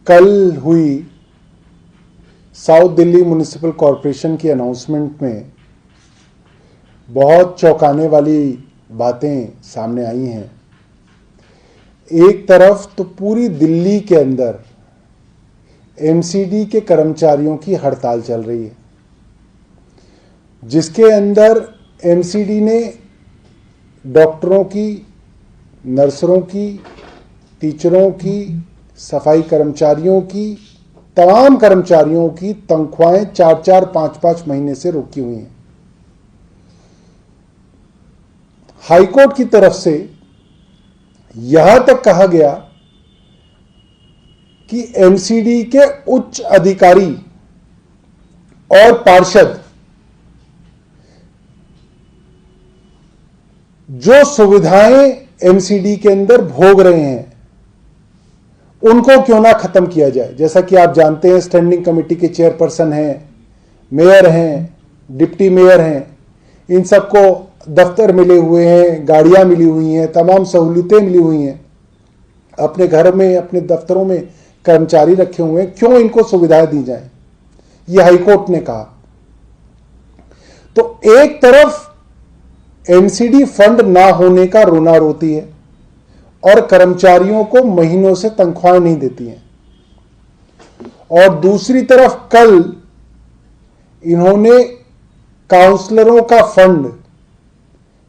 कल हुई south Delhi municipal corporation की अनाउंसमेंट में बहुत चौंकाने वाली बातें सामने आई हैं। एक तरफ तो पूरी दिल्ली के अंदर एमसीडी के कर्मचारियों की हड़ताल चल रही है, जिसके अंदर एमसीडी ने डॉक्टरों की, नर्सों की, टीचरों की, सफाई कर्मचारियों की, तमाम कर्मचारियों की तनख्वाहें 4-4, 5-5 महीने से रोकी हुई हैं। हाईकोर्ट की तरफ से यहां तक कहा गया कि एमसीडी के उच्च अधिकारी और पार्षद जो सुविधाएं एमसीडी के अंदर भोग रहे हैं उनको क्यों ना खत्म किया जाए। जैसा कि आप जानते हैं, स्टैंडिंग कमेटी के चेयरपर्सन हैं, मेयर हैं, डिप्टी मेयर हैं, इन सबको दफ्तर मिले हुए हैं, गाड़ियां मिली हुई हैं, तमाम सहूलियतें मिली हुई हैं, अपने घर में, अपने दफ्तरों में कर्मचारी रखे हुए हैं, क्यों इनको सुविधाएं दी जाएं, ये हाईकोर्ट ने कहा। तो एक तरफ एमसीडी फंड ना होने का रोना रोती है और कर्मचारियों को महीनों से तनख्वाह नहीं देती हैं, और दूसरी तरफ कल इन्होंने काउंसलरों का फंड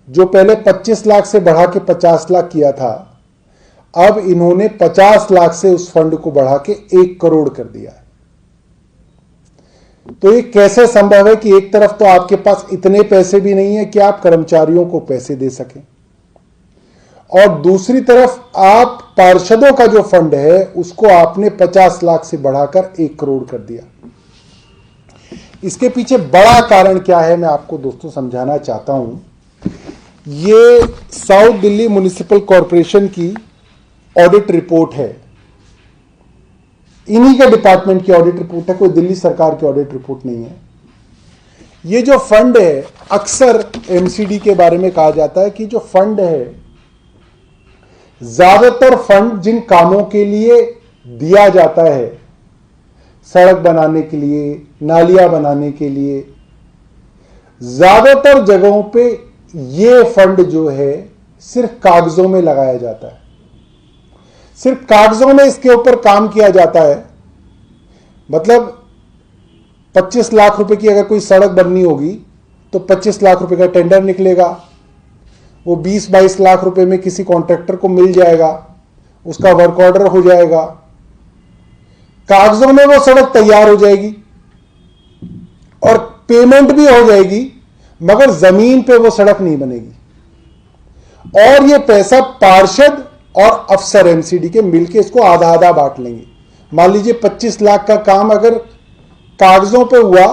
जो पहले 25 लाख से बढ़ा के 50 लाख किया था, अब इन्होंने 50 लाख से उस फंड को बढ़ा के 1 करोड़ कर दिया है। तो ये कैसे संभव है कि एक तरफ तो आपके पास इतने पैसे भी नहीं है कि आप कर्मचारियों को पैसे दे सकें, और दूसरी तरफ आप पार्षदों का जो फंड है उसको आपने 50 लाख से बढ़ाकर 1 करोड़ कर दिया। इसके पीछे बड़ा कारण क्या है, मैं आपको दोस्तों समझाना चाहता हूं। ये साउथ दिल्ली म्युनिसिपल कॉरपोरेशन की ऑडिट रिपोर्ट है, इन्हीं के डिपार्टमेंट की ऑडिट रिपोर्ट है, कोई दिल्ली सरकार की ऑडिट रिपोर्ट नहीं है। ये जो फंड है, अक्सर एमसीडी के बारे में कहा जाता है कि जो फंड है, ज्यादातर फंड जिन कामों के लिए दिया जाता है, सड़क बनाने के लिए, नालियां बनाने के लिए, ज्यादातर जगहों पे ये फंड जो है सिर्फ कागजों में लगाया जाता है, सिर्फ कागजों में इसके ऊपर काम किया जाता है। मतलब 25 लाख रुपए की अगर कोई सड़क बननी होगी तो 25 लाख रुपए का टेंडर निकलेगा, वो 20-22 लाख रुपए में किसी कॉन्ट्रैक्टर को मिल जाएगा, उसका वर्क ऑर्डर हो जाएगा, कागजों में वो सड़क तैयार हो जाएगी और पेमेंट भी हो जाएगी, मगर जमीन पे वो सड़क नहीं बनेगी। और ये पैसा पार्षद और अफसर एमसीडी के मिलके इसको आधा आधा बांट लेंगे। मान लीजिए 25 लाख का काम अगर कागजों पे हुआ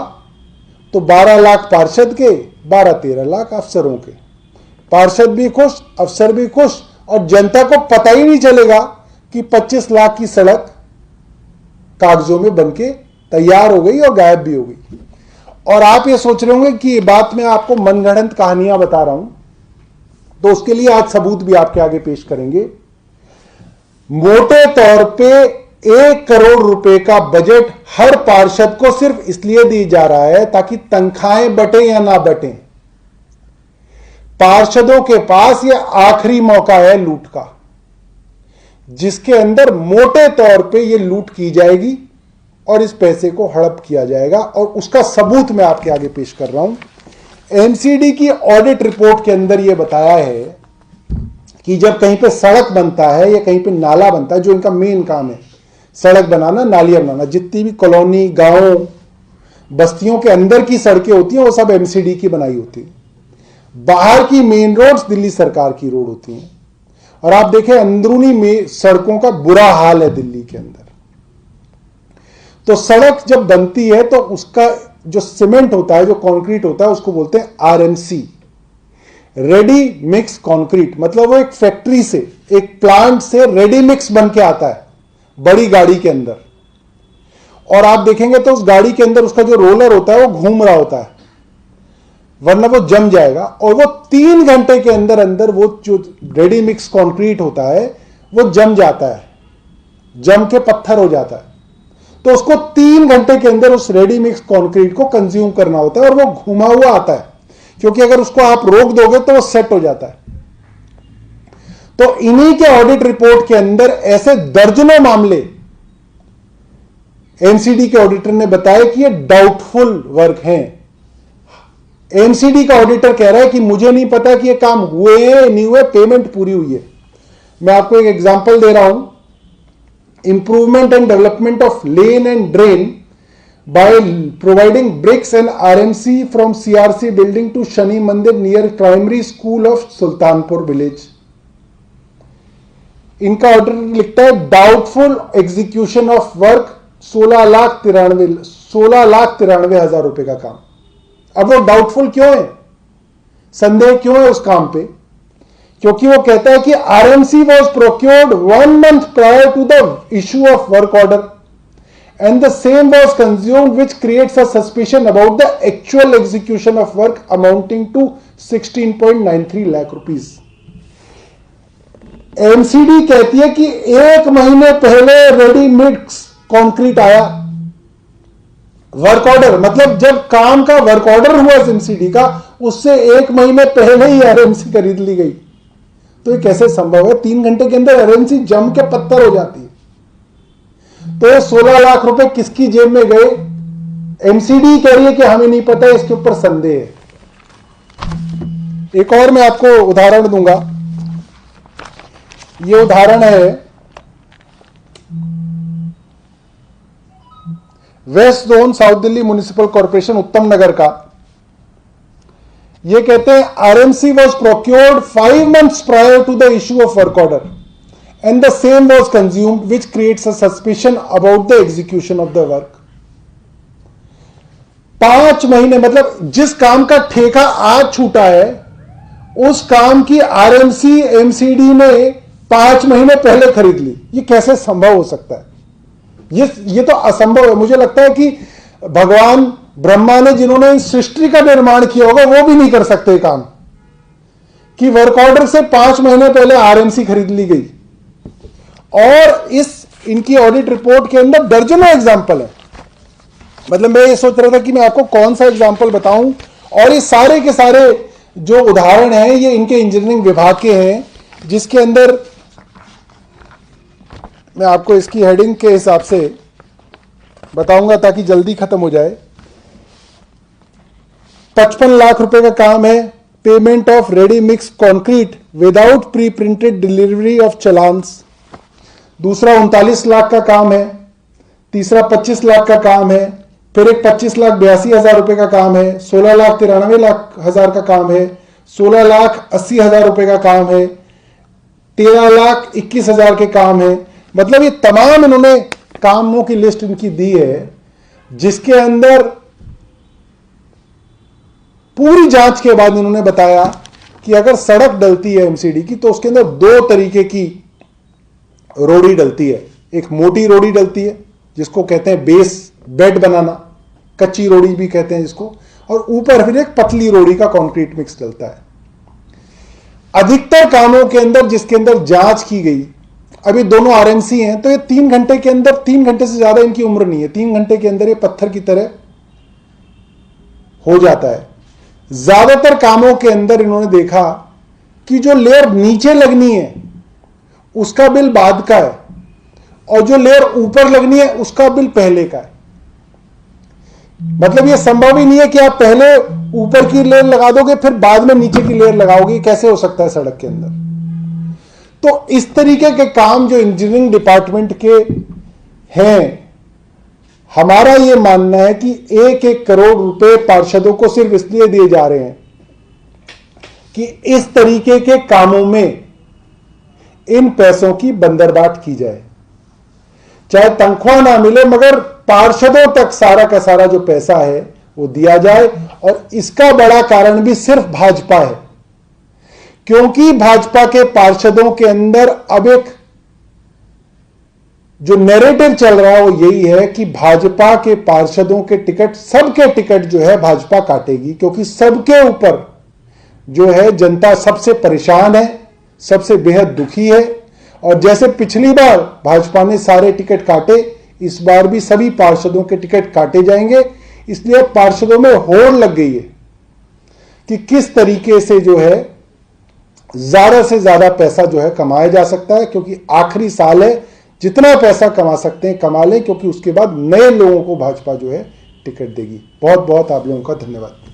तो 12 लाख पार्षद के, 12-13 लाख अफसरों के। पार्षद भी खुश, अफसर भी खुश, और जनता को पता ही नहीं चलेगा कि 25 लाख की सड़क कागजों में बनके तैयार हो गई और गायब भी हो गई। और आप ये सोच रहे होंगे कि ये बात मैं आपको मनगढ़ंत कहानियां बता रहा हूं, तो उसके लिए आज सबूत भी आपके आगे पेश करेंगे। मोटे तौर पे 1 करोड़ रुपए का बजट हर पार्षद को सिर्फ इसलिए दी जा रहा है ताकि तनख्वाहें बटे या ना बटे। पार्षदों के पास यह आखिरी मौका है लूट का, जिसके अंदर मोटे तौर पे यह लूट की जाएगी और इस पैसे को हड़प किया जाएगा। और उसका सबूत मैं आपके आगे पेश कर रहा हूं। एमसीडी की ऑडिट रिपोर्ट के अंदर यह बताया है कि जब कहीं पे सड़क बनता है या कहीं पे नाला बनता है, जो इनका मेन काम है, सड़क बनाना, नालियां बनाना, जितनी भी कॉलोनी, गांव, बस्तियों के अंदर की सड़कें होती हैं वो सब एमसीडी की बनाई होती है। बाहर की मेन रोड्स दिल्ली सरकार की रोड होती हैं। और आप देखें अंदरूनी में सड़कों का बुरा हाल है दिल्ली के अंदर। तो सड़क जब बनती है तो उसका जो सीमेंट होता है, जो कंक्रीट होता है, उसको बोलते हैं आरएमसी, रेडी मिक्स कंक्रीट। मतलब वो एक फैक्ट्री से, एक प्लांट से रेडी मिक्स बन के आता है बड़ी गाड़ी के अंदर। और आप देखेंगे तो उस गाड़ी के अंदर उसका जो रोलर होता है वो घूम रहा होता है, वरना वो जम जाएगा। और वो 3 घंटे के अंदर अंदर वो जो रेडी मिक्स कंक्रीट होता है वो जम जाता है, जम के पत्थर हो जाता है। तो उसको 3 घंटे के अंदर उस रेडी मिक्स कंक्रीट को कंज्यूम करना होता है, और वो घुमा हुआ आता है, क्योंकि अगर उसको आप रोक दोगे तो वो सेट हो जाता है। तो इन्हीं के ऑडिट रिपोर्ट के अंदर ऐसे दर्जनों मामले एमसीडी के ऑडिटर ने बताया कि ये डाउटफुल वर्क हैं। एमसीडी का ऑडिटर कह रहा है कि मुझे नहीं पता कि ये काम हुए हैं नहीं हुए, पेमेंट पूरी हुई है। मैं आपको एक एग्जांपल दे रहा हूं, improvement and development of lane and drain by providing bricks and RMC from CRC building to Shani Mandir near primary school of Sultanpur village. इनका ऑर्डर लिखता है डाउटफुल एग्जीक्यूशन ऑफ वर्क 16,93,000 रुपए का काम। अब वो डाउटफुल क्यों है, संदेह क्यों है उस काम पे? क्योंकि वो कहता है कि RMC was procured 1 month prior to the issue of work order and the same was consumed which creates a suspicion about the actual execution of work amounting to 16.93 lakh rupees. MCD कहती है कि 1 महीने पहले रेडी मिक्स कंक्रीट आया, work order मतलब जब काम का वर्क ऑर्डर हुआ एमसीडी का, उससे 1 महीने पहले ही आरएमसी खरीद ली गई। तो ये कैसे संभव है? 3 घंटे के अंदर आरएमसी जम के पत्थर हो जाती है। तो 16 लाख रुपए किसकी जेब में गए? एमसीडी कह रही है कि हमें नहीं पता, इसके ऊपर संदेह है। एक और मैं आपको उदाहरण दूंगा। ये उदाहरण है west zone south Delhi municipal corporation Uttam Nagar का। ये कहते हैं RMC was procured 5 months prior to the issue of work order and the same was consumed which creates a suspicion about the execution of the work. 5 महीने मतलब जिस काम का ठेका आज छूटा है, उस काम की आरएमसी एमसीडी ने 5 महीने पहले खरीद ली। ये कैसे संभव हो सकता है? ये तो असंभव है। मुझे लगता है कि भगवान ब्रह्मा ने जिन्होंने इस सृष्टि का निर्माण किया होगा, वो भी नहीं कर सकते काम कि वर्क ऑर्डर से 5 महीने पहले आरएमसी खरीद ली गई। और इस इनकी ऑडिट रिपोर्ट के अंदर दर्जनों एग्जाम्पल है। मतलब मैं ये सोच रहा था कि मैं आपको कौन सा एग्जाम्पल बताऊं, और ये सारे के सारे जो उदाहरण हैं ये इनके इंजीनियरिंग विभाग के हैं, जिसके अंदर मैं आपको इसकी हेडिंग के हिसाब से बताऊंगा ताकि जल्दी खत्म हो जाए। 55 लाख रुपए का काम है, payment of ready mix concrete without pre printed delivery of challans. दूसरा 39 लाख का काम है। तीसरा 25 लाख का काम है। फिर एक 25,82,000 रुपए का काम है। 16,93,000 का काम है। 16,80,000 रुपए का काम है। 13,21,000 के काम है। मतलब ये तमाम इन्होंने कामों की लिस्ट इनकी दी है, जिसके अंदर पूरी जांच के बाद इन्होंने बताया कि अगर सड़क डलती है एमसीडी की, तो उसके अंदर 2 तरीके की रोड़ी डलती है। एक मोटी रोड़ी डलती है जिसको कहते हैं बेस बेड बनाना, कच्ची रोड़ी भी कहते हैं जिसको, और ऊपर फिर एक पतली रोड़ी का कंक्रीट मिक्स डलता है। अधिकतर कामों के अंदर जिसके अंदर जांच की गई, अभी दोनों आरएमसी हैं, तो ये 3 घंटे के अंदर, 3 घंटे से ज्यादा इनकी उम्र नहीं है, 3 घंटे के अंदर ये पत्थर की तरह हो जाता है। ज्यादातर कामों के अंदर इन्होंने देखा कि जो लेयर नीचे लगनी है उसका बिल बाद का है, और जो लेयर ऊपर लगनी है उसका बिल पहले का है। मतलब ये संभव ही नहीं है कि आप पहले ऊपर की लेयर लगा दोगे फिर बाद में नीचे की लेयर लगाओगे। कैसे हो सकता है सड़क के अंदर? तो इस तरीके के काम जो इंजीनियरिंग डिपार्टमेंट के हैं, हमारा यह मानना है कि 1-1 करोड़ रुपए पार्षदों को सिर्फ इसलिए दिए जा रहे हैं कि इस तरीके के कामों में इन पैसों की बंदरबाट की जाए। चाहे तनख्वाह ना मिले, मगर पार्षदों तक सारा का सारा जो पैसा है वो दिया जाए। और इसका बड़ा कारण भी सिर्फ भाजपा है, क्योंकि भाजपा के पार्षदों के अंदर अब एक जो नैरेटिव चल रहा है वो यही है कि भाजपा के पार्षदों के टिकट, सबके टिकट जो है भाजपा काटेगी, क्योंकि सबके ऊपर जो है जनता सबसे परेशान है, सबसे बेहद दुखी है। और जैसे पिछली बार भाजपा ने सारे टिकट काटे, इस बार भी सभी पार्षदों के टिकट काटे जाएंगे। इसलिए पार्षदों में होड़ लग गई है कि किस तरीके से जो है ज्यादा से ज्यादा पैसा जो है कमाया जा सकता है, क्योंकि आखिरी साल है, जितना पैसा कमा सकते हैं कमा लें, क्योंकि उसके बाद नए लोगों को भाजपा जो है टिकट देगी। बहुत बहुत आप लोगों का धन्यवाद।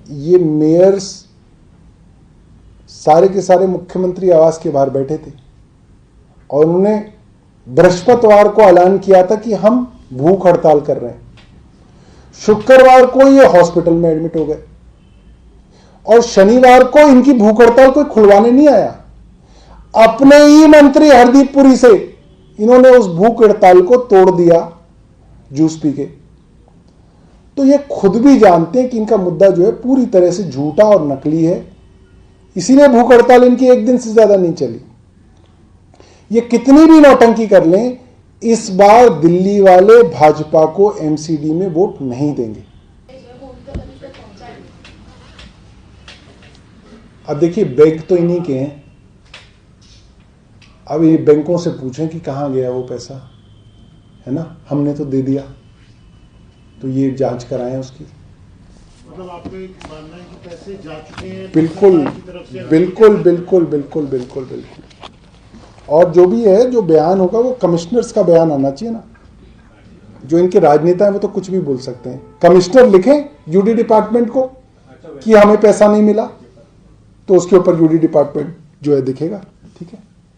ये मेयर्स सारे के सारे मुख्यमंत्री आवास के बाहर बैठे थे और उन्होंने बृहस्पतिवार को ऐलान किया था कि हम भूख हड़ताल कर रहे हैं। शुक्रवार को ये हॉस्पिटल में एडमिट हो गए और शनिवार को इनकी भूख हड़ताल कोई खुलवाने नहीं आया। अपने ही मंत्री हरदीप पुरी से इन्होंने उस भूख हड़ताल को तोड़ दिया जूस पी के। तो ये खुद भी जानते हैं कि इनका मुद्दा जो है पूरी तरह से झूठा और नकली है, इसीलिए भूख हड़ताल इनकी एक दिन से ज्यादा नहीं चली। ये कितनी भी नौटंकी कर लें, इस बार दिल्ली वाले भाजपा को एमसीडी में वोट नहीं देंगे। अब देखिए, बैंक तो इन्हीं के हैं। अब ये बैंकों से पूछें कि कहां गया वो पैसा, है ना, हमने तो दे दिया, तो ये जांच कराएं उसकी। मतलब आपको मानना है कि पैसे जा चुके हैं? बिल्कुल बिल्कुल बिल्कुल बिल्कुल बिल्कुल बिल्कुल। और जो भी है, जो बयान होगा वो कमिश्नर्स का बयान आना चाहिए ना। जो इनके राजनेता हैं वो तो कुछ भी बोल सकते हैं। कमिश्नर लिखें यूडी डिपार्टमेंट को कि हमें पैसा नहीं मिला, तो उसके ऊपर यूडी डिपार्टमेंट जो है दिखेगा। ठीक है।